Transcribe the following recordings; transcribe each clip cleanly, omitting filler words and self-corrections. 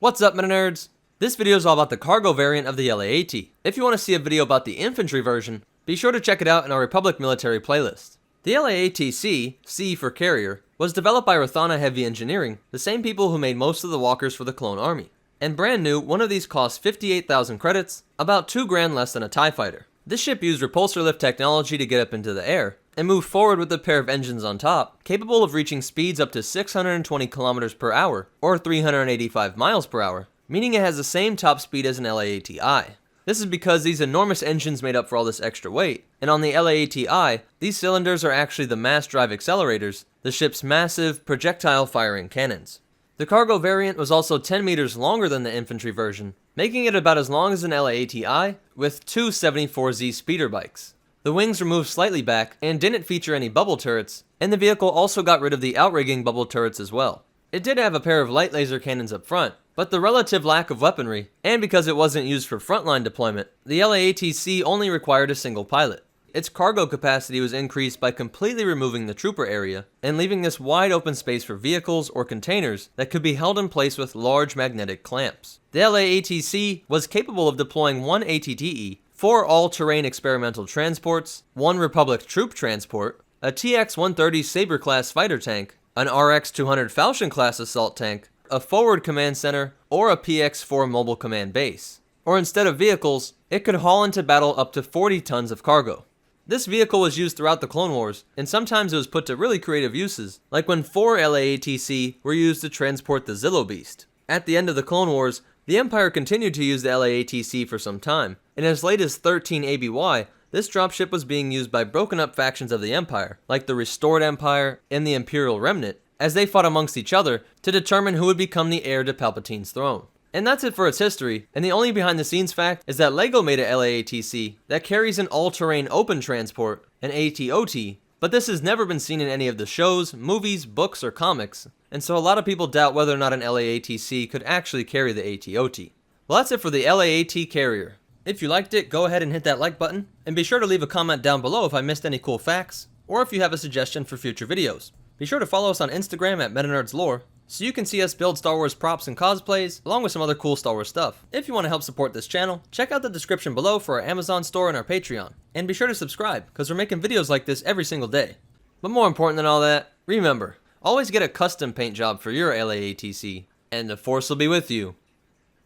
What's up, MetaNerdz? This video is all about the cargo variant of the LAAT. If you want to see a video about the infantry version, be sure to check it out in our Republic military playlist. The LAAT-C, C for carrier, was developed by Rathana Heavy Engineering, the same people who made most of the walkers for the clone army. And brand new, one of these cost 58,000 credits, about 2 grand less than a TIE fighter. This ship used repulsor lift technology to get up into the air, and moved forward with a pair of engines on top, capable of reaching speeds up to 620 kilometers per hour, or 385 miles per hour, meaning it has the same top speed as an LAAT-I. This is because these enormous engines made up for all this extra weight, and on the LAAT-I, these cylinders are actually the mass drive accelerators, the ship's massive, projectile-firing cannons. The cargo variant was also 10 meters longer than the infantry version, making it about as long as an LAAT-I, with two 74Z speeder bikes. The wings were moved slightly back, and didn't feature any bubble turrets, and the vehicle also got rid of the outrigging bubble turrets as well. It did have a pair of light laser cannons up front, but the relative lack of weaponry, and because it wasn't used for frontline deployment, the LAAT-C only required a single pilot. Its cargo capacity was increased by completely removing the trooper area, and leaving this wide open space for vehicles or containers that could be held in place with large magnetic clamps. The LAAT-C was capable of deploying one ATTE, 4 all-terrain experimental transports, 1 Republic troop transport, a TX-130 Saber-class fighter tank, an RX-200 Falchion-class assault tank, a forward command center, or a PX-4 mobile command base. Or instead of vehicles, it could haul into battle up to 40 tons of cargo. This vehicle was used throughout the Clone Wars, and sometimes it was put to really creative uses, like when 4 LAAT-C were used to transport the Zillo Beast. At the end of the Clone Wars, the Empire continued to use the LAAT-C for some time, and as late as 13 ABY, this dropship was being used by broken up factions of the Empire, like the Restored Empire and the Imperial Remnant, as they fought amongst each other to determine who would become the heir to Palpatine's throne. And that's it for its history, and the only behind the scenes fact is that LEGO made a LAAT-C that carries an all-terrain open transport, an ATOT, but this has never been seen in any of the shows, movies, books, or comics, and so a lot of people doubt whether or not an LAAT-C could actually carry the ATOT. Well, that's it for the LAAT carrier. If you liked it, go ahead and hit that like button, and be sure to leave a comment down below if I missed any cool facts, or if you have a suggestion for future videos. Be sure to follow us on Instagram at MetaNerdz so you can see us build Star Wars props and cosplays, along with some other cool Star Wars stuff. If you want to help support this channel, check out the description below for our Amazon store and our Patreon. And be sure to subscribe, because we're making videos like this every single day. But more important than all that, remember, always get a custom paint job for your LAAT-C, and the Force will be with you,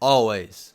always.